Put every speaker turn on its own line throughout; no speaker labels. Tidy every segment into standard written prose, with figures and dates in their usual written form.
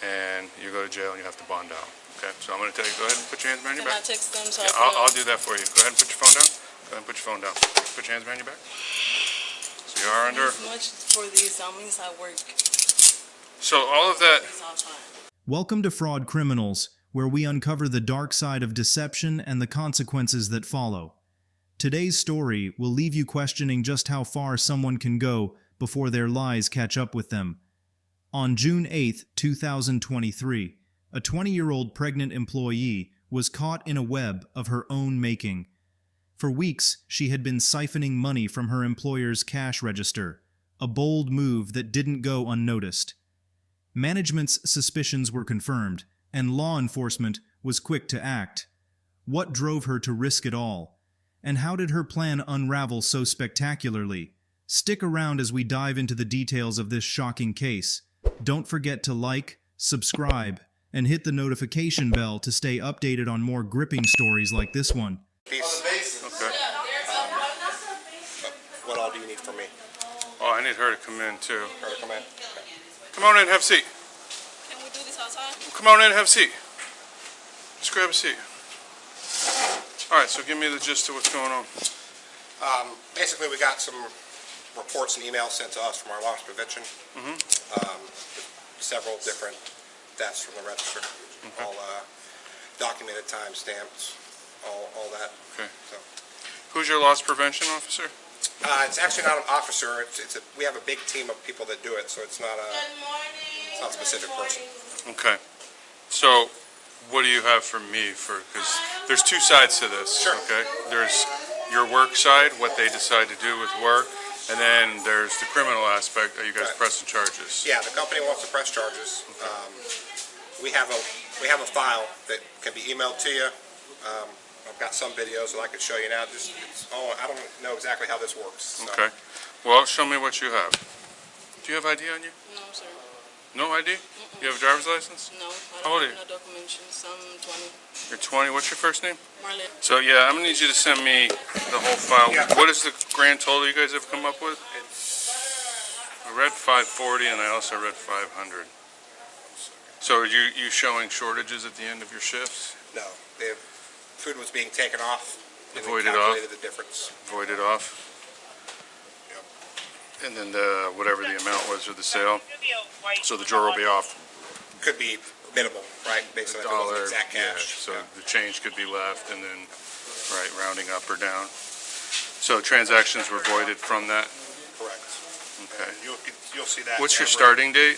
and you go to jail and you have to bond out. Okay, so I'm going to tell you, go ahead and put your hands behind your back.
Can I text them so
Yeah, I'll do that for you. Go ahead and put your phone down. Go ahead and put your phone down. Put your hands behind your back. So you are under.
As much for these, that means I work.
So all of that.
Welcome to Fraud Criminals, where we uncover the dark side of deception and the consequences that follow. Today's story will leave you questioning just how far someone can go before their lies catch up with them. On June 8, 2023, a 20-year-old pregnant employee was caught in a web of her own making. For weeks, she had been siphoning money from her employer's cash register, a bold move that didn't go unnoticed. Management's suspicions were confirmed, and law enforcement was quick to act. What drove her to risk it all? And how did her plan unravel so spectacularly? Stick around as we dive into the details of this shocking case. Don't forget to like, subscribe, and hit the notification bell to stay updated on more gripping stories like this one.
Peace.
Okay.
What all do you need from me?
Oh, I need her to come in too.
Her to come in?
Come on in, have a seat.
Can we do this outside?
Come on in, have a seat. Just grab a seat. All right, so give me the gist of what's going on.
Basically, we got some reports and emails sent to us from our loss prevention. Several different deaths from the register.
Okay.
All documented, time stamped, all that.
Okay.
So,
Who's your loss prevention officer?
it's actually not an officer. We have a big team of people that do it, so it's not a specific person.
Okay. So, what do you have for me? Because there's two sides to this.
Sure.
Okay. There's your work side, what they decide to do with work, and then there's the criminal aspect. Are you guys pressing charges?
Yeah, the company wants to press charges. We have a file that can be emailed to you. I've got some videos that I could show you now. I don't know exactly how this works. So.
Okay. Well, show me what you have. Do you have ID on you?
No, sir.
No ID? You have a driver's license?
No,
How old
I
are
don't have no documentations. I'm 20.
You're 20. What's your first name?
Marlene.
So, yeah, I'm going to need you to send me the whole file.
Yeah.
What is the grand total you guys have come up with? I read 540 and I also read 500. So are you showing shortages at the end of your shifts?
No, the food was being taken off. And we
Voided off?
calculated the difference.
Voided off?
Yep.
And then whatever the amount was for the sale? So the drawer will be off
Could be minimal, right? Based on if it wasn't
$1.
exact
Yeah,
cash.
so the change could be left and then, right, rounding up or down. So transactions were voided from that?
Correct.
Okay.
And you'll see that.
What's your starting date?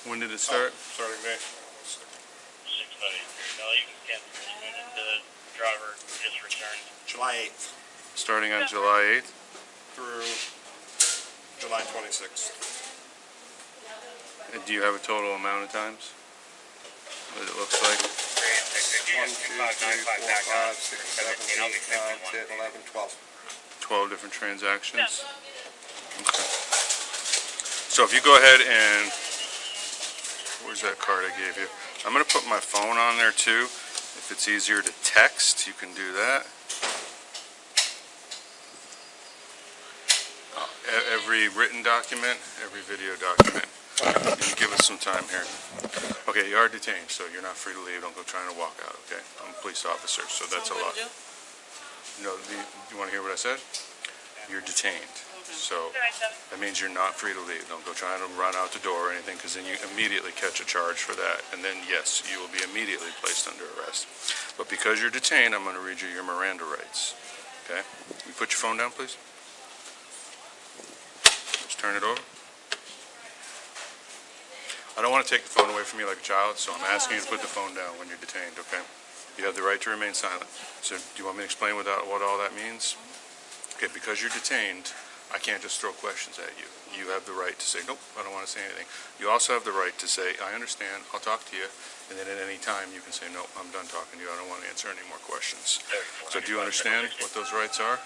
When did it start?
Starting date.
6:30. No, you can't. The driver just returned.
July 8th
Starting on July 8th?
through July 26th.
And do you have a total amount of times? What it looks like?
1, 2, 3, 4, 5, 6, 7, 8, 9, 10, 11, 12.
12 different transactions? Okay. So if you go ahead and, where's that card I gave you? I'm going to put my phone on there too. If it's easier to text, you can do that. Every written document, every video document. You give us some time here. Okay, you are detained, so you're not free to leave. Don't go trying to walk out, okay? I'm a police officer, so that's a lot. No, you want to hear what I said? You're detained. So that means you're not free to leave. Don't go trying to run out the door or anything, because then you immediately catch a charge for that. And then, yes, you will be immediately placed under arrest. But because you're detained, I'm going to read you your Miranda rights. Okay? You put your phone down, please. Just turn it over. I don't want to take the phone away from you like a child, so I'm asking you to put the phone down when you're detained, okay? You have the right to remain silent. So do you want me to explain what all that means? Okay, because you're detained, I can't just throw questions at you. You have the right to say, nope, I don't want to say anything. You also have the right to say, I understand, I'll talk to you, and then at any time you can say, nope, I'm done talking to you, I don't want to answer any more questions. So do you understand what those rights are?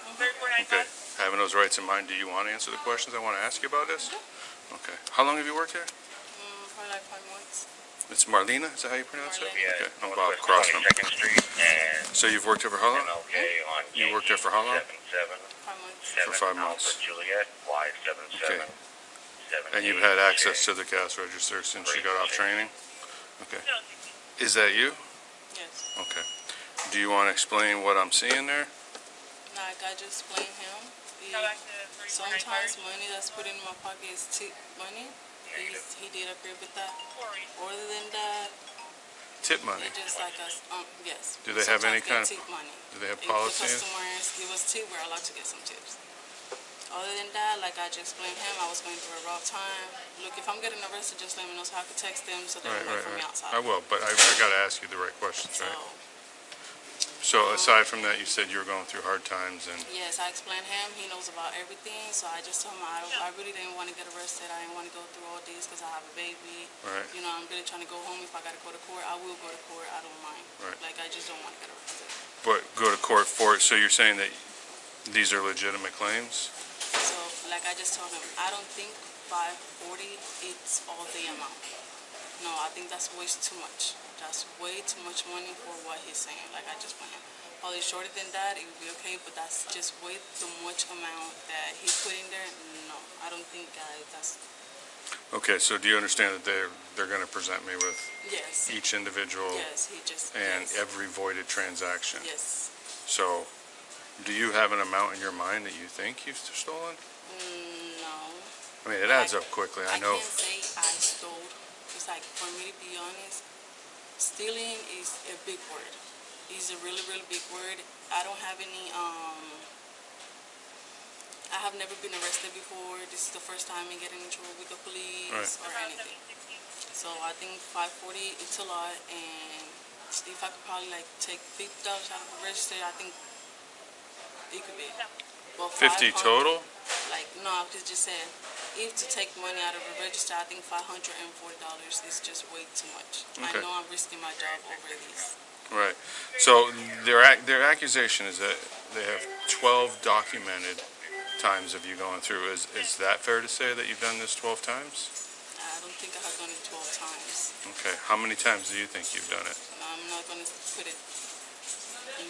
Okay, having those rights in mind, do you want to answer the questions I want to ask you about this? Okay. How long have you worked here?
For like 5 months.
It's Marlena, is that how you pronounce it?
Yeah.
Okay, I'm Bob Crossman.
22nd Street and
So you've worked here for how long?
MLK on
You worked there for how long?
77.
5 months.
For 5 months.
Alpha Juliet, Y77.
Okay.
$78.
And you've had access to the cash register since you got off training? Okay. Is that you?
Yes.
Okay. Do you want to explain what I'm seeing there?
Like I just blame him. Sometimes money that's put in my pocket is tip money. He did agree with that. Other than that,
Tip money?
he just like us. Yes.
Do they have any
Sometimes
kind of,
tip money?
do they have
If
policy?
the customers give us tip, we're allowed to get some tips. Other than that, like I just explained him, I was going through a rough time. Look, if I'm getting arrested, just let me know so I could text them so they
Right,
don't wait
right,
for me
right.
outside.
I will, but I got to ask you the right questions,
So,
right? So aside from that, you said you were going through hard times and,
yes, I explained him. He knows about everything. So I just told him I really didn't want to get arrested. I didn't want to go through all this because I have a baby.
right,
You know, I'm really trying to go home. If I got to go to court, I will go to court. I don't mind.
Right.
Like, I just don't want to get arrested.
but go to court for it. So you're saying that these are legitimate claims?
So, like I just told him, I don't think 540 it's all the amount. No, I think that's way too much. That's way too much money for what he's saying. Like I just went, probably shorter than that, it would be okay, but that's just way too much amount that he put in there. No, I don't think, guys, that's,
Okay, so do you understand that they're going to present me with
yes.
each individual
Yes, he just,
and
yes.
every voided transaction?
Yes.
So do you have an amount in your mind that you think you've stolen?
No.
I mean, it adds up quickly. I know.
can't say I stole. It's like, for me to be honest, stealing is a big word. It's a really, really big word. I don't have any, I have never been arrested before. This is the first time me getting in trouble with the police
Right.
or anything. So I think 540, it's a lot, and if I could probably like take $50 out of the register, I think it could be. But
50
500
total?
Like, no, I was just saying, if to take money out of the register, I think $540 is just way too much.
Okay.
I know I'm risking my job over this.
Right. So their accusation is that they have 12 documented times of you going through. Is that fair to say that you've done this 12 times?
I don't think I have done it 12 times.
Okay. How many times do you think you've done it?
I'm not going to put a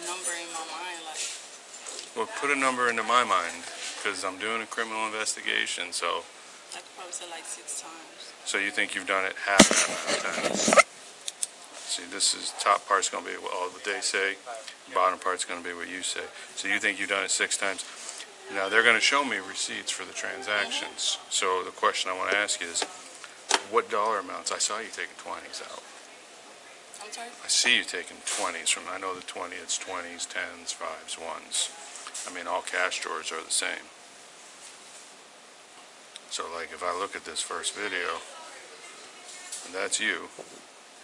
number in my mind, like,
Well, put a number into my mind because I'm doing a criminal investigation. So
I could probably say like 6 times.
you think you've done it half that amount of times? See, this is top part's going to be what all that they say. Bottom part's going to be what you say. So you think you've done it 6 times. Now they're going to show me receipts for the transactions. So the question I want to ask you is, what dollar amounts? I saw you taking 20s out.
I'm sorry?
I see you taking 20s from. I know the 20. It's 20s, 10s, 5s, 1s. I mean, all cash drawers are the same. So like if I look at this first video, and that's you,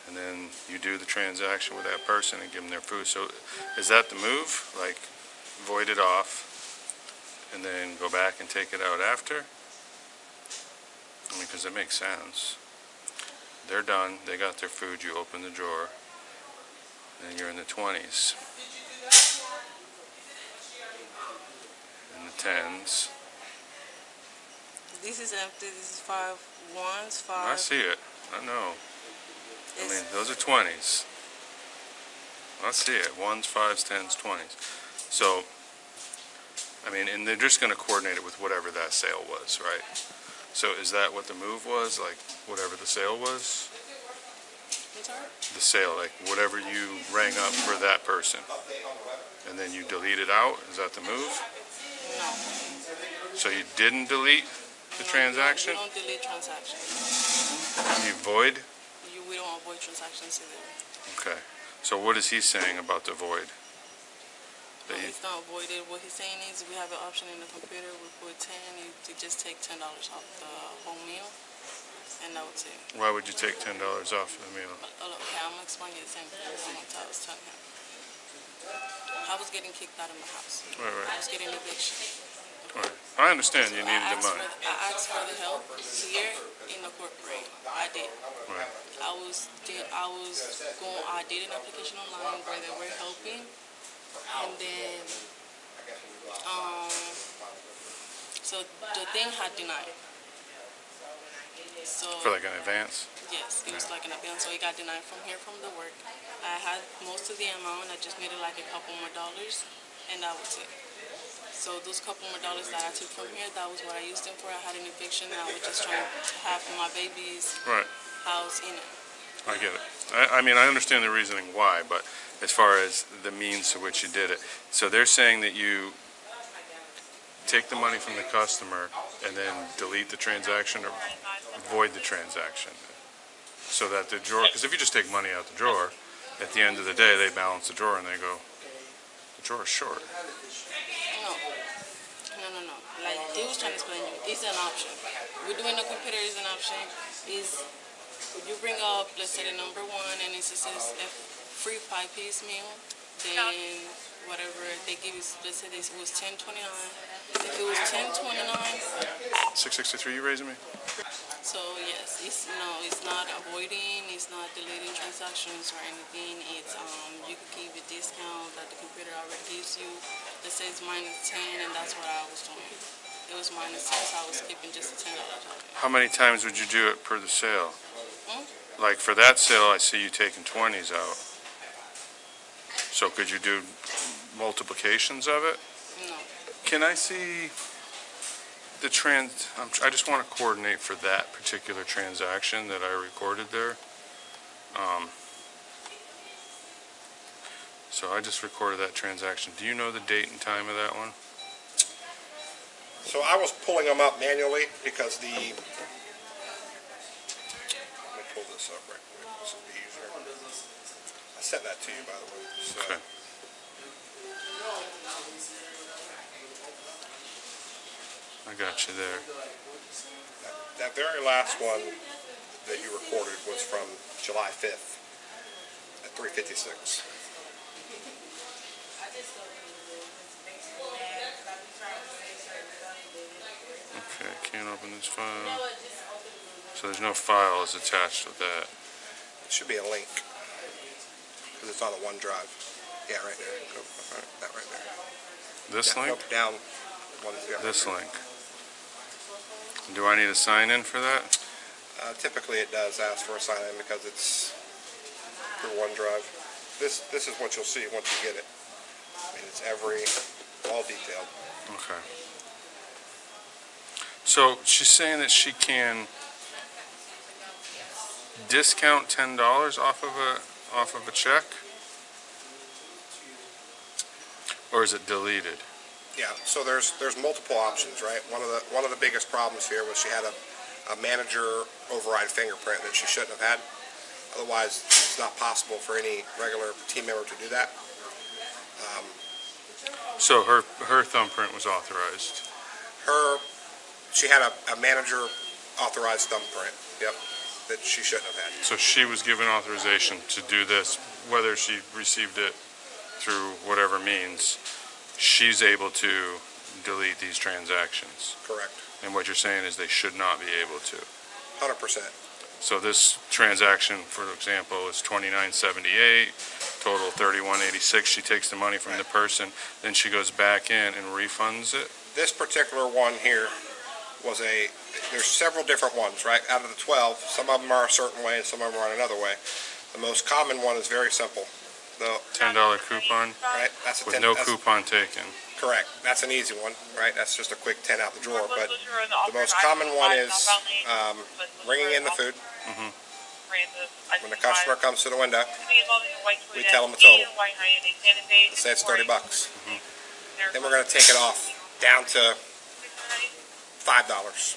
and then you do the transaction with that person and give them their food. So is that the move? Like void it off and then go back and take it out after? I mean, because it makes sense. They're done. They got their food. You open the drawer. And you're in the 20s. In the 10s.
This is empty. This is 5 ones, 5.
I see it. I know. I
It's-
mean, those are 20s. I see it. 1s, 5s, 10s, 20s. So, I mean, and they're just going to coordinate it with whatever that sale was, right? So is that what the move was? Like, whatever the sale was?
I'm sorry?
The sale, like, whatever you rang up for that person. And then you delete it out? Is that the move?
No.
So you didn't delete the transaction?
We don't delete transactions.
You void?
We don't avoid transactions either.
Okay. So what is he saying about the void?
No,
That you-
it's not avoided. What he's saying is we have an option in the computer. We put 10, to just take $10 off the whole meal, and that was it.
Why would you take $10 off the meal?
Okay, I'm gonna explain you the same thing as I was telling him. I was getting kicked out of my house.
Right,
I
right.
was getting eviction.
Right. I understand you needed the money.
I asked for the help here in the corporate. I did.
Right.
I did an application online where they were helping, and then so the thing had denied. So
For like an advance?
yes, it was like an appeal, so it got denied from here from the work. I had most of the amount. I just needed like a couple more dollars, and that was it. So those couple more dollars that I took from here, that was what I used them for. I had an eviction, and I was just trying to have my baby's
Right.
house in it.
I get it. I mean, I understand the reasoning why, but as far as the means to which you did it. So they're saying that you take the money from the customer and then delete the transaction or void the transaction. So that the drawer, because if you just take money out the drawer, at the end of the day, they balance the drawer and they go, the drawer is short.
No. Like he was trying to explain to you, it's an option. We're doing the computer is an option. Is you bring up, let's say the number one, and it says a free 5-piece meal, then whatever they give you, let's say this was $10.29. If it was $10.29,
663, you raising me?
so yes, it's not avoiding, it's not deleting transactions or anything. It's you can keep a discount that the computer already gives you. That says -10, and that's what I was doing. It was -10, so I was skipping just a $10 target.
How many times would you do it per the sale? Like for that sale, I see you taking 20s out. So could you do multiplications of it?
No.
Can I see the I just want to coordinate for that particular transaction that I recorded there. So I just recorded that transaction. Do you know the date and time of that one?
So I was pulling them up manually because let me pull this up right quick. This will be easier. I sent that to you, by the way. So.
Okay. I got you there.
That very last one that you recorded was from July 5th at 3:56.
Okay, can't open this file. So there's no files attached with that.
It should be a link because it's on a OneDrive. Yeah, right there. Go, that right there.
This link?
Nope, down one. Yeah,
This
right
link. Do I need to sign in for that?
there. Typically, it does ask for a sign-in because it's through OneDrive. This is what you'll see once you get it. I mean, it's all detailed.
Okay. So she's saying that she can discount $10 off of a check? Or is it deleted?
Yeah, so there's multiple options, right? One of the biggest problems here was she had a manager override fingerprint that she shouldn't have had. Otherwise, it's not possible for any regular team member to do that.
So her thumbprint was authorized.
She had a manager authorized thumbprint, yep, that she shouldn't have had.
So she was given authorization to do this, whether she received it through whatever means, she's able to delete these transactions.
Correct.
And what you're saying is they should not be able to.
100%.
So this transaction, for example, is $29.78, total $31.86. She takes the money from the person, then she goes back in and refunds it.
This particular one here was there's several different ones, right? Out of the 12, some of them are a certain way and some of them are another way. The most common one is very simple. The
$10 coupon
right, that's a
with
10,
no
that's,
coupon taken.
correct. That's an easy one, right? That's just a quick 10 out the drawer. But the most common one is bringing in the food. When the customer comes to the window, we tell them the total. Let's say it's $30. Then we're going to take it off down to $5.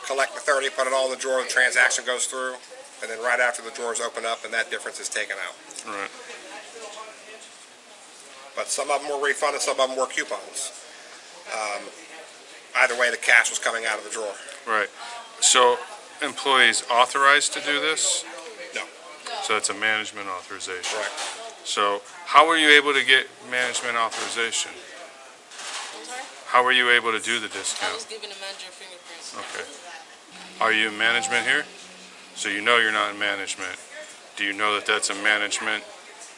Collect the 30, put it all in the drawer, the transaction goes through, and then right after the drawers open up and that difference is taken out.
Right.
But some of them were refunded, some of them were coupons. Either way, the cash was coming out of the drawer.
Right. So employees authorized to do this?
No.
So it's a management authorization.
Correct.
So how were you able to get management authorization?
I'm sorry?
How were you able to do the
I
discount?
was giving the manager a fingerprint.
Okay. Are you in management here? So you know you're not in management. Do you know that that's a management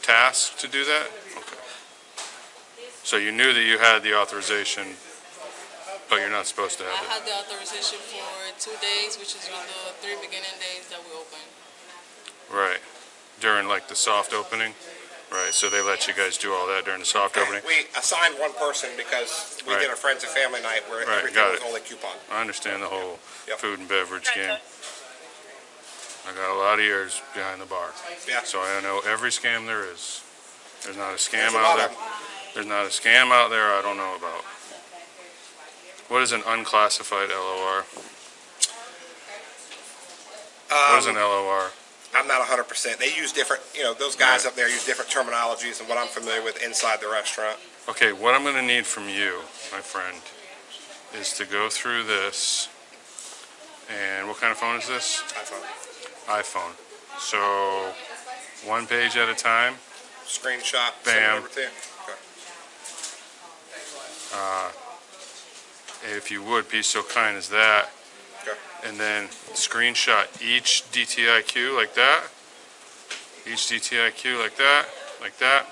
task to do that? Okay. So you knew that you had the authorization, but you're not supposed to
I
have it.
had the authorization for 2 days, which is with the 3 beginning days that we open.
Right. During like the soft opening? Right. so they let you guys do all that during the soft opening?
We assigned one person because we
Right.
did a friends and family night where
Right,
everything
got
was
it.
only coupon.
I understand the whole
Yep.
food and beverage game. I got a lot of years behind the bar,
Yeah.
so I know every scam there is. There's not a scam
There's a
out
lot
there.
of them.
There's not a scam out there I don't know about. What is an unclassified LOR? What is an LOR?
I'm not 100%. They use different, those guys
Right.
up there use different terminologies than what I'm familiar with inside the restaurant.
Okay, what I'm going to need from you, my friend, is to go through this. And what kind of phone is this?
iPhone.
iPhone. So, one page at a time.
Screenshot, send it
Bam.
over to you. Okay.
If you would be so kind as that.
Okay.
And then screenshot each DTIQ like that. Each DTIQ like that. Like that.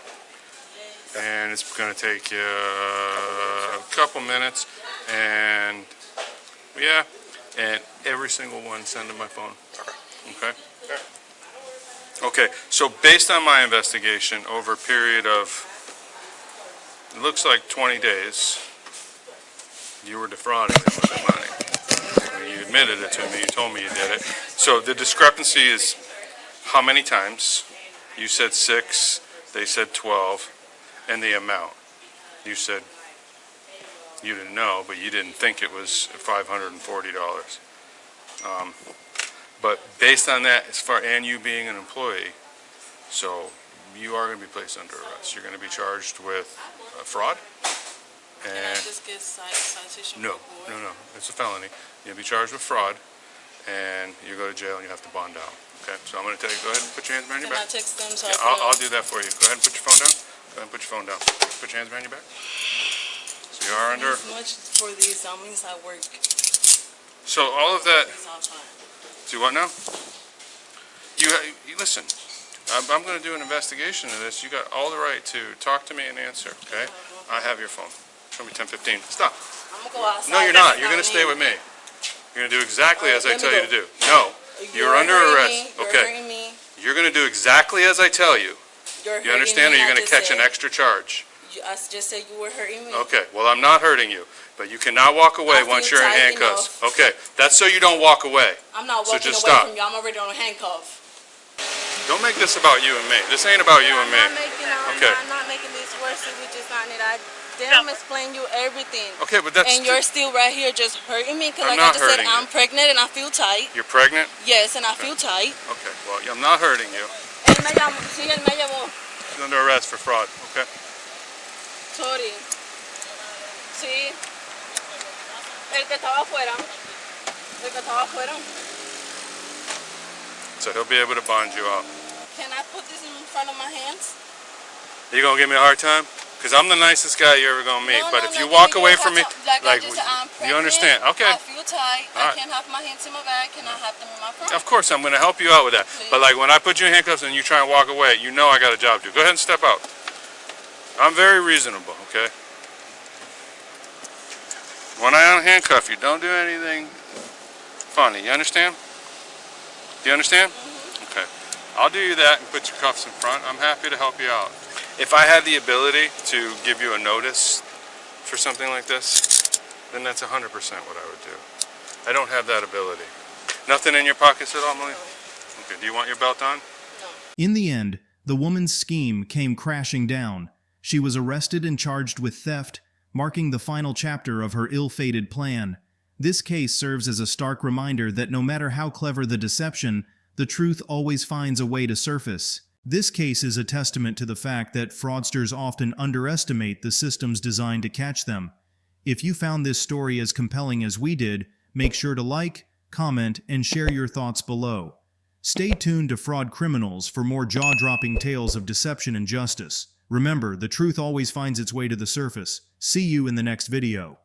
And it's going to take you a couple minutes. And, yeah. And every single one send to my phone. Okay?
Okay.
Okay, so based on my investigation over a period of, it looks like 20 days, you were defrauding them of their money. I mean, you admitted it to me, you told me you did it. So the discrepancy is how many times? You said 6, they said 12, and the amount. You said you didn't know, but you didn't think it was $540. But based on that, and you being an employee, so you are going to be placed under arrest. You're going to be charged with fraud.
Can I just get citation?
No,
for
no, no, it's a felony. You'll be charged with fraud, and you go to jail and you have to bond down. Okay, so I'm going to tell you, go ahead and put your hands behind your
Can I
back.
text them so
Yeah,
I can
I'll do that for you. Go ahead and put your phone down. Go ahead and put your phone down. Put your hands behind your back. So you are under.
As much for these, that means I work
So all of that.
these all time.
Do what now? You listen. I'm going to do an investigation of this. You got all the right to talk to me and answer. Okay? I have your phone. Show me 10:15. Stop.
I'm gonna go outside.
No, you're not. You're going to stay with me. You're going to do exactly as I
let me
tell you
go.
to do. No, you're under
hurting
arrest.
Me. You're
Okay.
hurting me.
You're going to do exactly as I tell you.
You're
You
hurting
understand? Or
me.
you're
I
going to
just
catch an
said-
extra charge.
I just said you were hurting me.
Okay. Well, I'm not hurting you, but you cannot walk away
I
once
feel
you're in
tight
handcuffs. Okay. That's so you don't walk away.
I'm not
So
walking
just
away
stop.
from you. I'm already on a handcuff.
Don't make this about you and me. This ain't about you and me. Okay.
I'm not making this worse. We just not need. I damn explain you everything.
Okay, but that's.
And you're still right here just hurting me because
I'm
like
not
I just said,
hurting
I'm
you.
pregnant and I feel tight.
You're pregnant?
Yes, and I feel tight.
Okay, well, I'm not hurting you.
Él me llamó, sí, él me llamó.
You're under arrest for fraud, okay?
Sorry. Sí. El que estaba afuera. El que estaba afuera.
So he'll be able to bond you out.
Can I put this in front of my hands?
You gonna give me a hard time? Because I'm the nicest guy you're ever gonna meet.
No,
but
no,
if
no,
you walk
give
away
a
from me,
hard time. Like I just said, I'm
you
pregnant.
understand? Okay.
I feel tight.
All right.
I can't have my hands in my bag. Can I have them in my front?
Of course, I'm gonna help you out with that.
Please.
But like when I put you in handcuffs and you try and walk away, you know I got a job to do. Go ahead and step out. I'm very reasonable, okay? When I unhandcuff you, don't do anything funny. You understand? Do you understand? Okay. I'll do you that and put your cuffs in front. I'm happy to help you out. If I had the ability to give you a notice for something like this, then that's 100% what I would do. I don't have that ability. Nothing in your pockets at all, Malia? Okay, do you want your belt on?
In the end, the woman's scheme came crashing down. She was arrested and charged with theft, marking the final chapter of her ill-fated plan. This case serves as a stark reminder that no matter how clever the deception, the truth always finds a way to surface. This case is a testament to the fact that fraudsters often underestimate the systems designed to catch them. If you found this story as compelling as we did, make sure to like, comment, and share your thoughts below. Stay tuned to Fraud Criminals for more jaw-dropping tales of deception and justice. Remember, the truth always finds its way to the surface. See you in the next video.